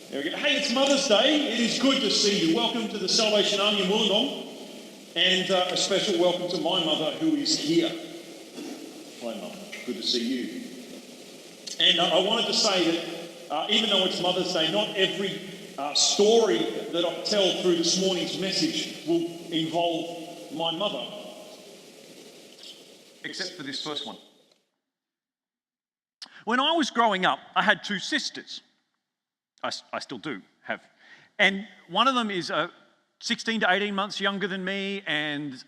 There we go. Hey, it's Mother's Day. It is good to see you. Welcome to the Salvation Army in Wollongong. And a special welcome to my mother who is here. Hi, Mum. Good to see you. And I wanted to say that even though it's Mother's Day, not every story that I tell through this morning's message will involve my mother. Except for this first one. When I was growing up, I had two sisters. I still do have. And one of them is 16 to 18 months younger than me, and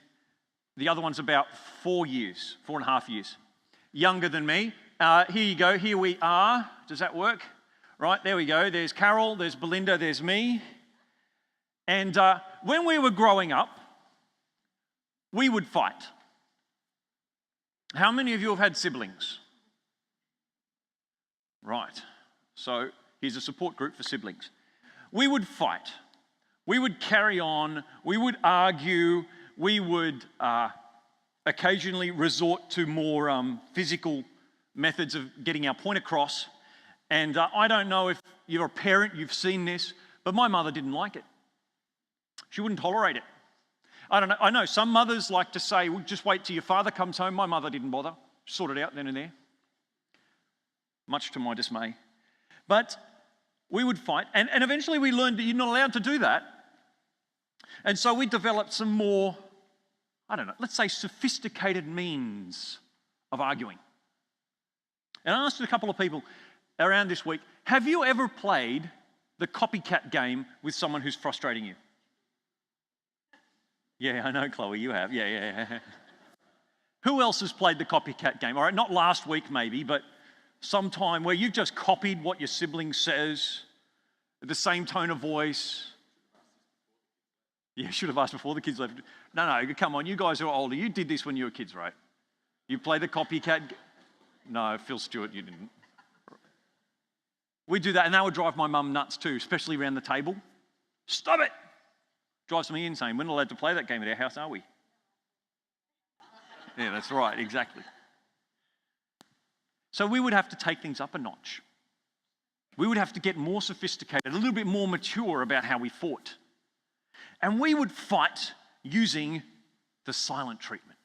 the other one's about 4.5 years younger than me. Here you go, here we are. Does that work? Right, there we go. There's Carol, there's Belinda, there's me. And when we were growing up, we would fight. How many of you have had siblings? Right, so here's a support group for siblings. We would fight. We would carry on. We would argue. We would occasionally resort to more physical methods of getting our point across. And I don't know if you're a parent, you've seen this, but my mother didn't like it. She wouldn't tolerate it. I don't know. I know some mothers like to say, well, just wait till your father comes home. My mother didn't bother. Sort it out then and there. Much to my dismay. But we would fight. And eventually we learned that you're not allowed to do that. And so we developed some more, I don't know, let's say sophisticated means of arguing. And I asked a couple of people around this week, have you ever played the copycat game with someone who's frustrating you? Yeah, I know, Chloe, you have. Yeah. Who else has played the copycat game? All right, not last week maybe, but sometime where you've just copied what your sibling says, the same tone of voice. Yeah, should have asked before the kids left. No, come on, you guys are older. You did this when you were kids, right? You played the copycat. No, Phil Stewart, you didn't. We do that, and that would drive my mum nuts too, especially around the table. Stop it! Drives me insane. We're not allowed to play that game at our house, are we? Yeah, that's right, exactly. So we would have to take things up a notch. We would have to get more sophisticated, a little bit more mature about how we fought. And we would fight using the silent treatment.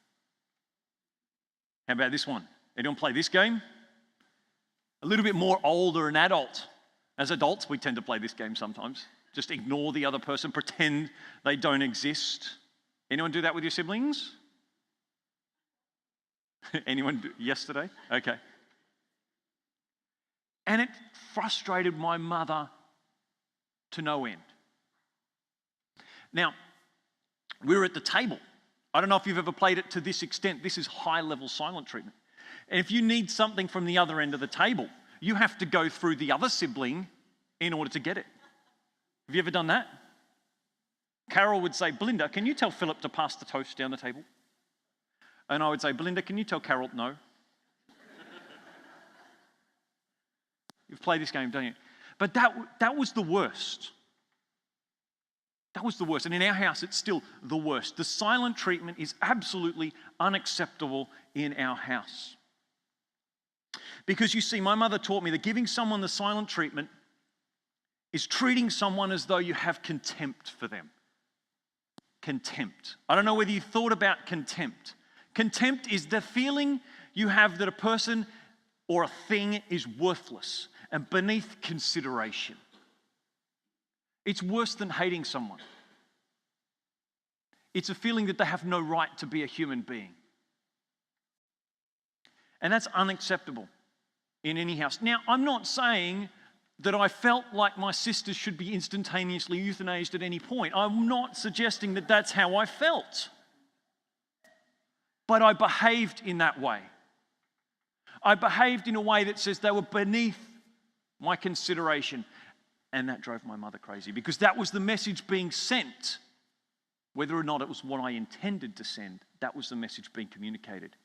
How about this one? Anyone play this game? A little bit more older and adult. As adults, we tend to play this game sometimes. Just ignore the other person, pretend they don't exist. Anyone do that with your siblings? Anyone yesterday? Okay. And it frustrated my mother to no end. Now, we were at the table. I don't know if you've ever played it to this extent. This is high-level silent treatment. And if you need something from the other end of the table, you have to go through the other sibling in order to get it. Have you ever done that? Carol would say, Belinda, can you tell Philip to pass the toast down the table? And I would say, Belinda, can you tell Carol no? You've played this game, don't you? But that was the worst. That was the worst. And in our house, it's still the worst. The silent treatment is absolutely unacceptable in our house. Because you see, my mother taught me that giving someone the silent treatment is treating someone as though you have contempt for them. Contempt. I don't know whether you thought about contempt. Contempt is the feeling you have that a person or a thing is worthless and beneath consideration. It's worse than hating someone. It's a feeling that they have no right to be a human being. And that's unacceptable in any house. Now, I'm not saying that I felt like my sisters should be instantaneously euthanized at any point. I'm not suggesting that that's how I felt. But I behaved in that way. I behaved in a way that says they were beneath my consideration. And that drove my mother crazy because that was the message being sent. Whether or not it was what I intended to send, that was the message being communicated.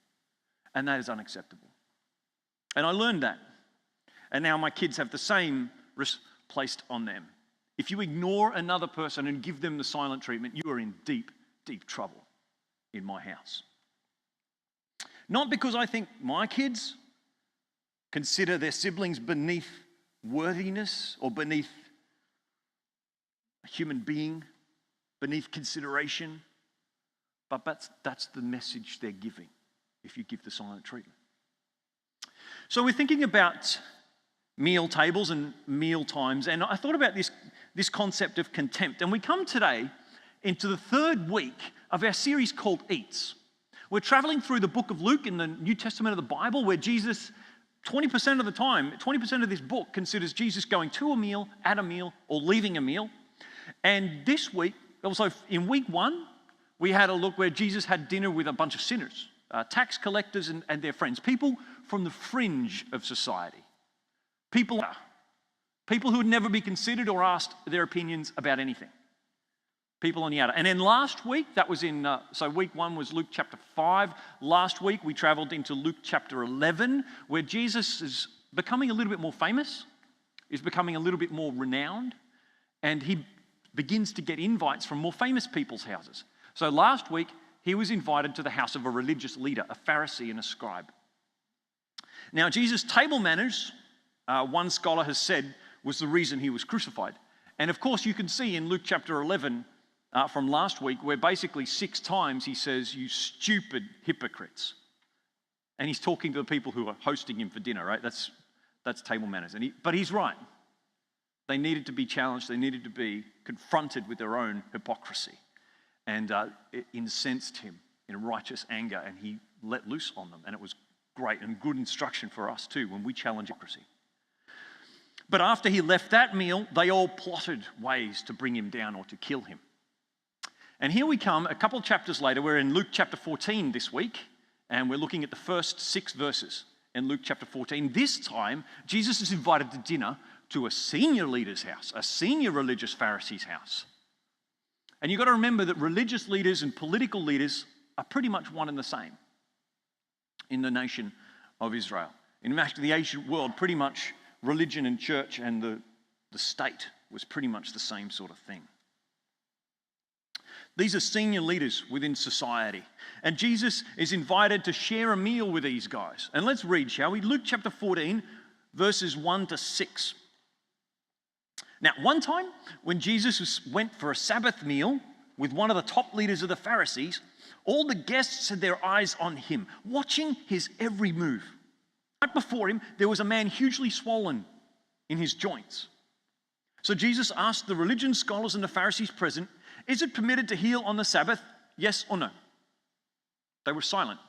And that is unacceptable. And I learned that. And now my kids have the same risk placed on them. If you ignore another person and give them the silent treatment, you are in deep, deep trouble in my house. Not because I think my kids consider their siblings beneath worthiness or beneath a human being beneath consideration. But that's the message they're giving if you give the silent treatment. So we're thinking about meal tables and meal times, and I thought about this concept of contempt. And we come today into the third week of our series called Eats. We're traveling through the book of Luke in the New Testament of the Bible, where Jesus, 20% of the time, 20% of this book considers Jesus going to a meal, at a meal, or leaving a meal. And this week, also in week 1, we had a look where Jesus had dinner with a bunch of sinners, tax collectors and their friends, people from the fringe of society, people who would never be considered or asked their opinions about anything, people on the outer. And then last week, that was so week 1 was Luke chapter 5. Last week, we traveled into Luke chapter 11, where Jesus is becoming a little bit more famous, is becoming a little bit more renowned, and he begins to get invites from more famous people's houses. So last week, he was invited to the house of a religious leader, a Pharisee and a scribe. Now, Jesus' table manners, one scholar has said, was the reason he was crucified. And of course, you can see in Luke chapter 11 from last week, where basically 6 times he says, "You stupid hypocrites." And he's talking to the people who are hosting him for dinner, right? That's table manners. But he's right. They needed to be challenged. They needed to be confronted with their own hypocrisy. And it incensed him in righteous anger, and he let loose on them. And it was great and good instruction for us too when we challenge hypocrisy. But after he left that meal, they all plotted ways to bring him down or to kill him. And here we come, a couple of chapters later. We're in Luke chapter 14 this week, and we're looking at the first 6 verses in Luke chapter 14. This time, Jesus is invited to dinner to a senior leader's house, a senior religious Pharisee's house. And you've got to remember that religious leaders and political leaders are pretty much one and the same in the nation of Israel. In fact, in the ancient world, pretty much religion and church and the state was pretty much the same sort of thing. These are senior leaders within society. And Jesus is invited to share a meal with these guys. And let's read, shall we? Luke chapter 14, verses 1 to 6. Now, one time when Jesus went for a Sabbath meal with one of the top leaders of the Pharisees, all the guests had their eyes on him, watching his every move. Right before him, there was a man hugely swollen in his joints. So Jesus asked the religion scholars and the Pharisees present, "Is it permitted to heal on the Sabbath? Yes or no?" They were silent.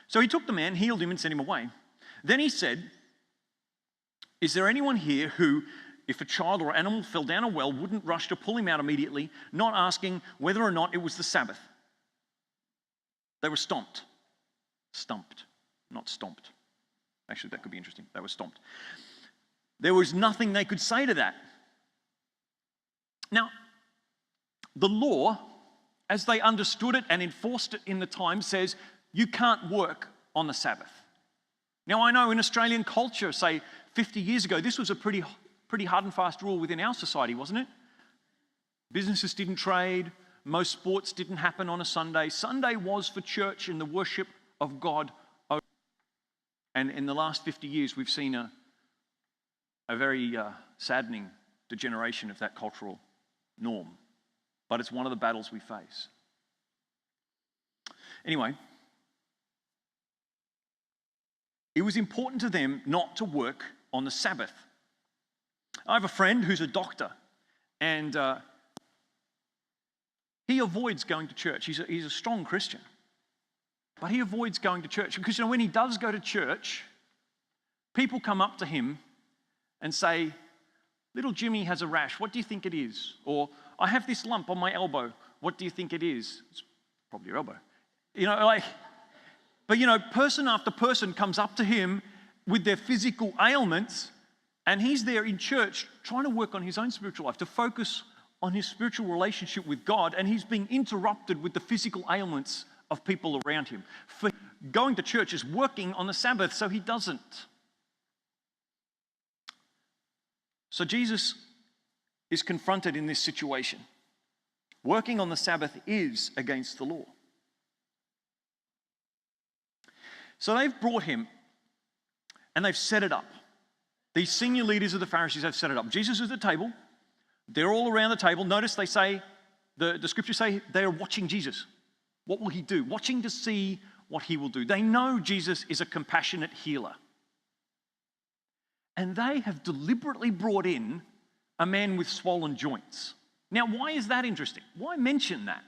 So he took the man, healed him, and sent him away. Then he said, "Is there anyone here who, if a child or animal fell down a well, wouldn't rush to pull him out immediately, not asking whether or not it was the Sabbath?" They were stumped, not stomped. Actually, that could be interesting. They were stomped. There was nothing they could say to that. Now, the law, as they understood it and enforced it in the time, says you can't work on the Sabbath. Now, I know in Australian culture, say 50 years ago, this was a pretty hard and fast rule within our society, wasn't it? Businesses didn't trade. Most sports didn't happen on a Sunday. Sunday was for church and the worship of God. And in the last 50 years, we've seen a very saddening degeneration of that cultural norm. But it's one of the battles we face. Anyway, it was important to them not to work on the Sabbath. I have a friend who's a doctor, and he avoids going to church. He's a strong Christian, but he avoids going to church because, when he does go to church, people come up to him and say, "Little Jimmy has a rash. What do you think it is?" Or, "I have this lump on my elbow. What do you think it is?" It's probably your elbow. But person after person comes up to him with their physical ailments, and he's there in church trying to work on his own spiritual life, to focus on his spiritual relationship with God, and he's being interrupted with the physical ailments of people around him. For going to church is working on the Sabbath, so he doesn't. So Jesus is confronted in this situation. Working on the Sabbath is against the law. So they've brought him and they've set it up. These senior leaders of the Pharisees have set it up. Jesus is at the table. They're all around the table. Notice they say, the scriptures say they are watching Jesus. What will he do? Watching to see what he will do. They know Jesus is a compassionate healer. And they have deliberately brought in a man with swollen joints. Now, why is that interesting? Why mention that?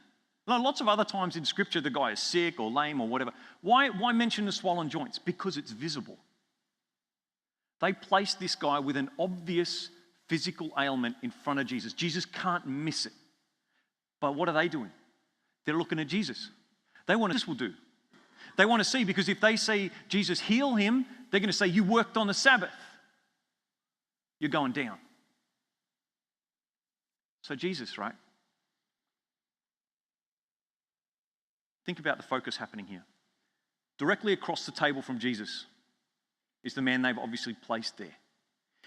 Now, lots of other times in scripture the guy is sick or lame or whatever. Why mention the swollen joints? Because it's visible. They placed this guy with an obvious physical ailment in front of Jesus. Jesus can't miss it. But what are they doing? They're looking at Jesus. They want this will do. They want to see, because if they see Jesus heal him, they're going to say, you worked on the Sabbath. You're going down. So Jesus, right? Think about the focus happening here. Directly across the table from Jesus is the man they've obviously placed there.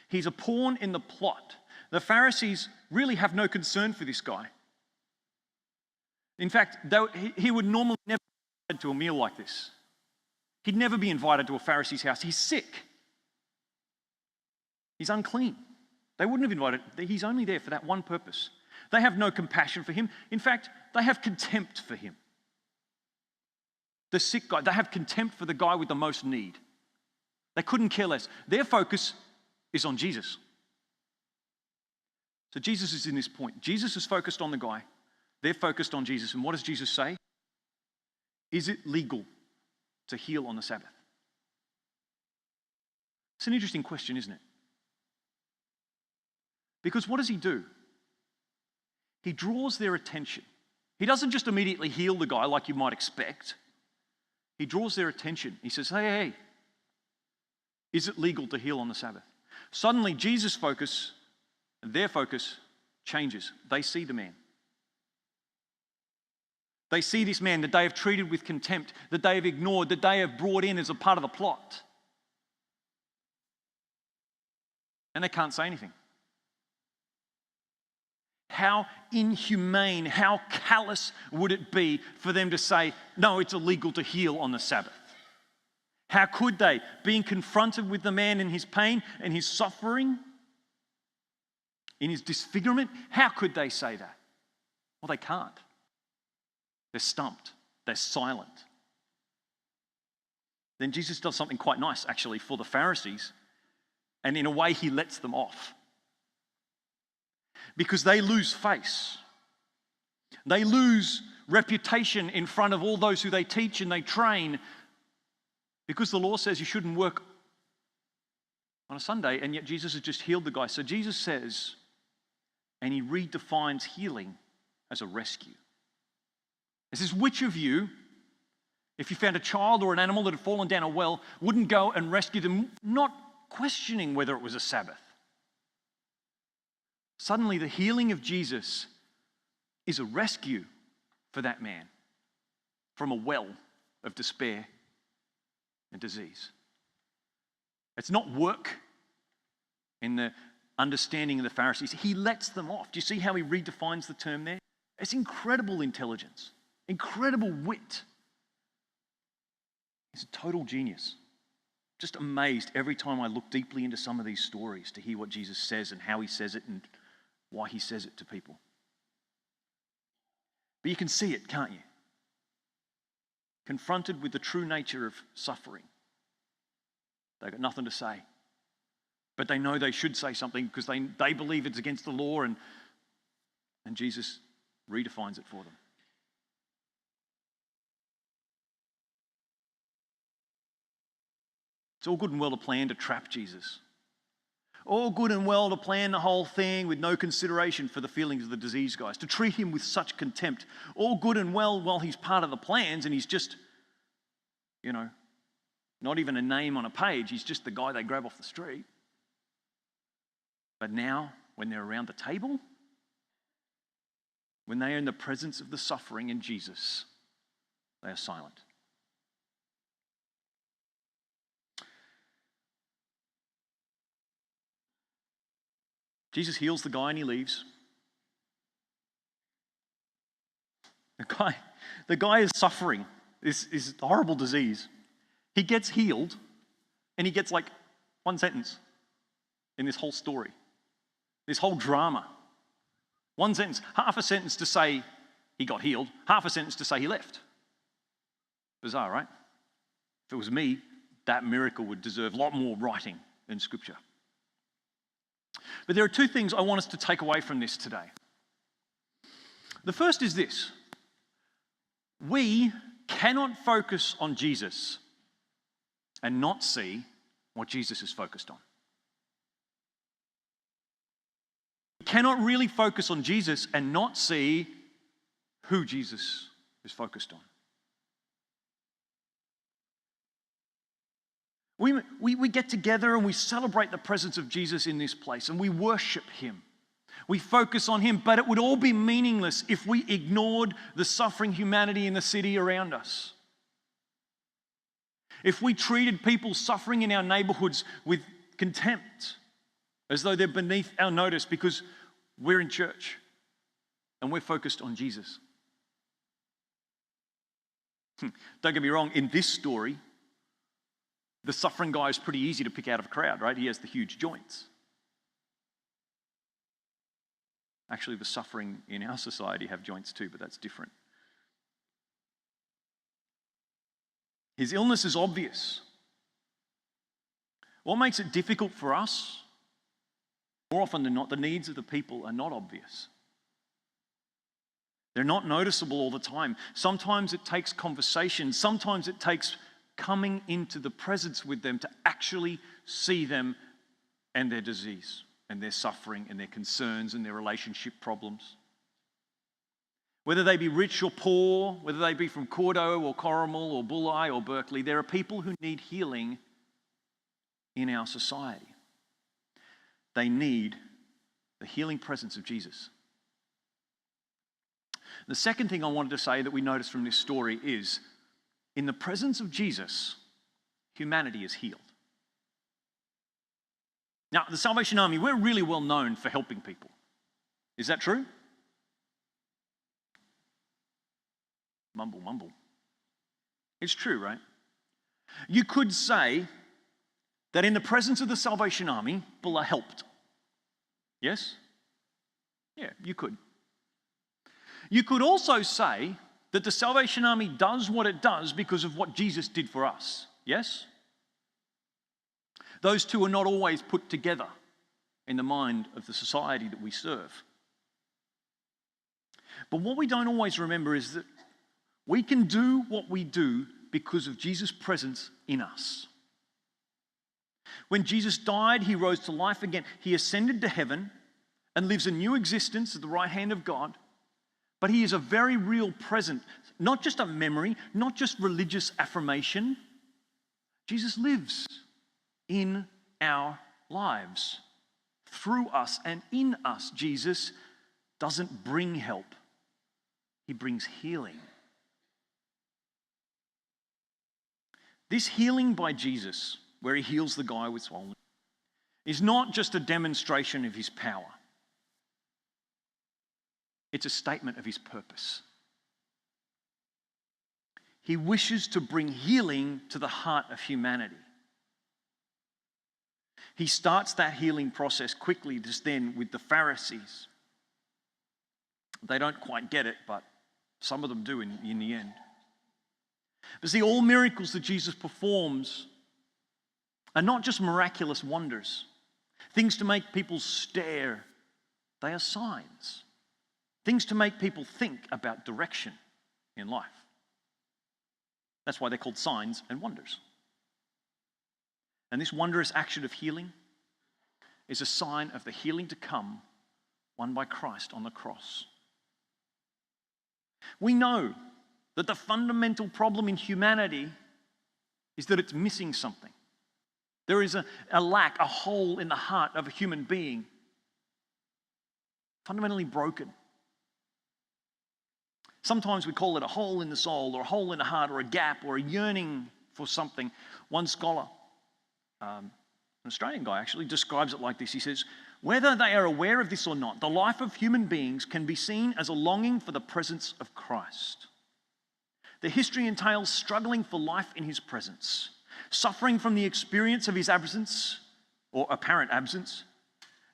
He's a pawn in the plot. The Pharisees really have no concern for this guy. In fact, he would normally never be invited to a meal like this. He'd never be invited to a Pharisee's house. He's sick. He's unclean. They wouldn't have invited him. He's only there for that one purpose. They have no compassion for him. In fact, they have contempt for him. The sick guy, they have contempt for the guy with the most need. They couldn't care less. Their focus is on Jesus. So Jesus is in this point. Jesus is focused on the guy. They're focused on Jesus. And what does Jesus say? Is it legal to heal on the Sabbath? It's an interesting question, isn't it? Because what does he do? He draws their attention. He doesn't just immediately heal the guy like you might expect. He draws their attention. He says, hey, is it legal to heal on the Sabbath? Suddenly, Jesus' focus and their focus changes. They see the man. They see this man that they have treated with contempt, that they have ignored, that they have brought in as a part of the plot. And they can't say anything. How inhumane, how callous would it be for them to say, no, it's illegal to heal on the Sabbath? How could they, being confronted with the man in his pain and his suffering, in his disfigurement, how could they say that? Well, they can't. They're stumped. They're silent. Then Jesus does something quite nice, actually, for the Pharisees. And in a way, he lets them off. Because they lose face. They lose reputation in front of all those who they teach and they train. Because the law says you shouldn't work on a Sunday, and yet Jesus has just healed the guy. So Jesus says, and he redefines healing as a rescue. He says, which of you, if you found a child or an animal that had fallen down a well, wouldn't go and rescue them, not questioning whether it was a Sabbath? Suddenly, the healing of Jesus is a rescue for that man from a well of despair and disease. It's not work in the understanding of the Pharisees. He lets them off. Do you see how he redefines the term there? It's incredible intelligence, incredible wit. He's a total genius. Just amazed every time I look deeply into some of these stories to hear what Jesus says and how he says it and why he says it to people. But you can see it, can't you? Confronted with the true nature of suffering, they've got nothing to say. But they know they should say something because they believe it's against the law, and Jesus redefines it for them. It's all good and well to plan to trap Jesus. All good and well to plan the whole thing with no consideration for the feelings of the diseased guys, to treat him with such contempt. All good and well while he's part of the plans and he's just, not even a name on a page. He's just the guy they grab off the street. But now, when they're around the table, when they are in the presence of the suffering in Jesus, they are silent. Jesus heals the guy and he leaves. The guy is suffering this horrible disease. He gets healed and he gets like one sentence in this whole story, this whole drama. One sentence, half a sentence to say he got healed, half a sentence to say he left. Bizarre, right? If it was me, that miracle would deserve a lot more writing in Scripture. But there are two things I want us to take away from this today. The first is this: we cannot focus on Jesus and not see what Jesus is focused on. We cannot really focus on Jesus and not see who Jesus is focused on. We get together and we celebrate the presence of Jesus in this place and we worship him. We focus on him, but it would all be meaningless if we ignored the suffering humanity in the city around us. If we treated people suffering in our neighborhoods with contempt, as though they're beneath our notice because we're in church and we're focused on Jesus. Don't get me wrong, in this story, the suffering guy is pretty easy to pick out of a crowd, right? He has the huge joints. Actually, the suffering in our society have joints too, but that's different. His illness is obvious. What makes it difficult for us? More often than not, the needs of the people are not obvious. They're not noticeable all the time. Sometimes it takes conversation. Sometimes it takes coming into the presence with them to actually see them and their disease and their suffering and their concerns and their relationship problems. Whether they be rich or poor, whether they be from Cordo or Corrimal or Bulli or Berkeley, there are people who need healing in our society. They need the healing presence of Jesus. The second thing I wanted to say that we notice from this story is, in the presence of Jesus, humanity is healed. Now, the Salvation Army, we're really well known for helping people. Is that true? Mumble, mumble. It's true, right? You could say that in the presence of the Salvation Army, people are helped. Yes? Yeah, you could. You could also say that the Salvation Army does what it does because of what Jesus did for us. Yes? Those two are not always put together in the mind of the society that we serve. But what we don't always remember is that we can do what we do because of Jesus' presence in us. When Jesus died, he rose to life again. He ascended to heaven and lives a new existence at the right hand of God. But he is a very real presence, not just a memory, not just religious affirmation. Jesus lives in our lives, through us and in us. Jesus doesn't bring help, he brings healing. This healing by Jesus, where he heals the guy with swollen, is not just a demonstration of his power. It's a statement of his purpose. He wishes to bring healing to the heart of humanity. He starts that healing process quickly just then with the Pharisees. They don't quite get it, but some of them do in the end. But see, all miracles that Jesus performs are not just miraculous wonders, things to make people stare. They are signs, things to make people think about direction in life. That's why they're called signs and wonders. And this wondrous action of healing is a sign of the healing to come, won by Christ on the cross. We know that the fundamental problem in humanity is that it's missing something. There is a lack, a hole in the heart of a human being, fundamentally broken. Sometimes we call it a hole in the soul, or a hole in the heart, or a gap, or a yearning for something. One scholar, an Australian guy actually, describes it like this. He says, whether they are aware of this or not, the life of human beings can be seen as a longing for the presence of Christ. The history entails struggling for life in his presence, suffering from the experience of his absence, or apparent absence,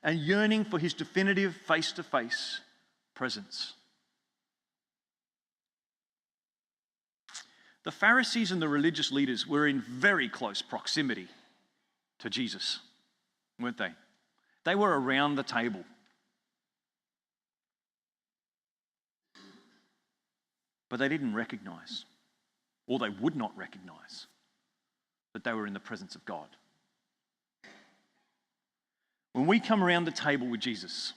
and yearning for his definitive face-to-face presence. The Pharisees and the religious leaders were in very close proximity to Jesus, weren't they? They were around the table. But they didn't recognize, or they would not recognize, that they were in the presence of God. When we come around the table with Jesus,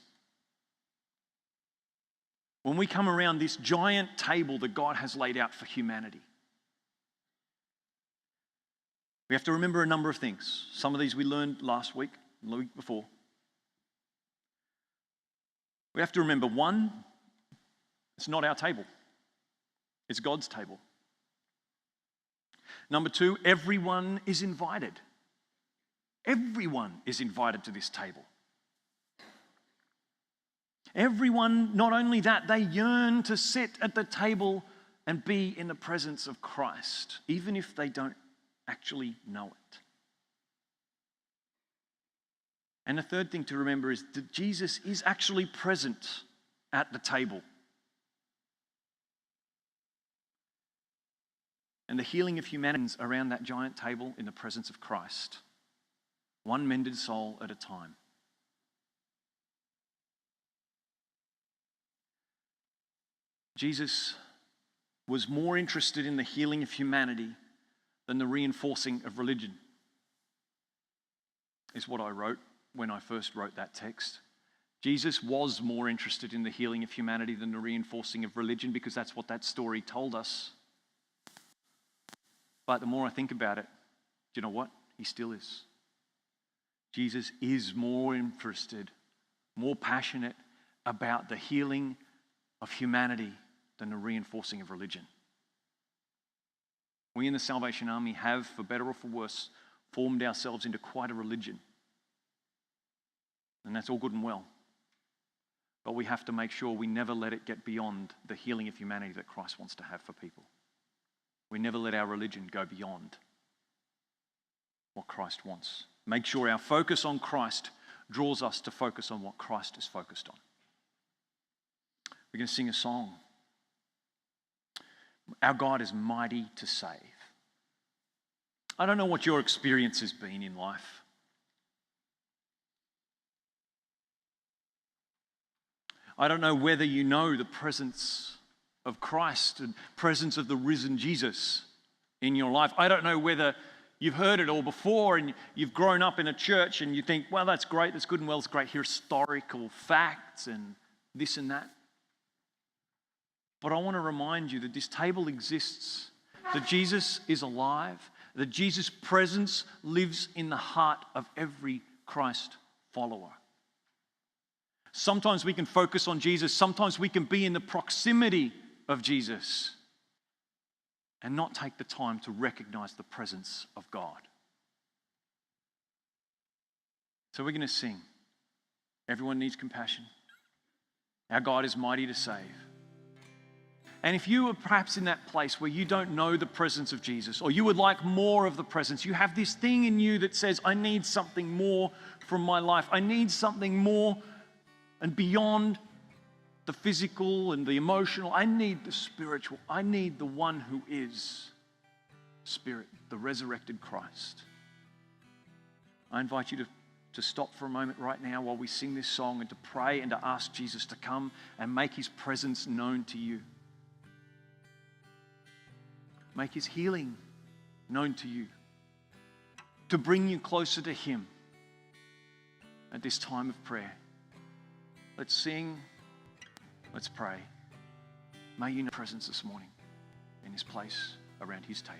when we come around this giant table that God has laid out for humanity, we have to remember a number of things. Some of these we learned last week, the week before. We have to remember, one, it's not our table. It's God's table. Number two, everyone is invited. Everyone is invited to this table. Everyone, not only that, they yearn to sit at the table and be in the presence of Christ, even if they don't actually know it. And the third thing to remember is that Jesus is actually present at the table. And the healing of humanity around that giant table in the presence of Christ, one mended soul at a time. Jesus was more interested in the healing of humanity than the reinforcing of religion, is what I wrote when I first wrote that text. Jesus was more interested in the healing of humanity than the reinforcing of religion, because that's what that story told us. But the more I think about it, do you know what? He still is. Jesus is more interested, more passionate about the healing of humanity than the reinforcing of religion. We in the Salvation Army have, for better or for worse, formed ourselves into quite a religion. And that's all good and well. But we have to make sure we never let it get beyond the healing of humanity that Christ wants to have for people. We never let our religion go beyond what Christ wants. Make sure our focus on Christ draws us to focus on what Christ is focused on. We're going to sing a song. Our God is mighty to save. I don't know what your experience has been in life. I don't know whether you know the presence of Christ and presence of the risen Jesus in your life. I don't know whether you've heard it all before and you've grown up in a church and you think, well, that's great, that's good and well, it's great historical facts and this and that. But I want to remind you that this table exists, that Jesus is alive, that Jesus' presence lives in the heart of every Christ follower. Sometimes we can focus on Jesus, sometimes we can be in the proximity of Jesus and not take the time to recognize the presence of God. So we're going to sing. Everyone needs compassion. Our God is mighty to save. And if you are perhaps in that place where you don't know the presence of Jesus, or you would like more of the presence, you have this thing in you that says, I need something more from my life. I need something more and beyond the physical and the emotional. I need the spiritual. I need the one who is Spirit, the resurrected Christ. I invite you to stop for a moment right now while we sing this song and to pray and to ask Jesus to come and make his presence known to you. Make his healing known to you, to bring you closer to him at this time of prayer. Let's sing, let's pray. May you know presence this morning in this place around his table.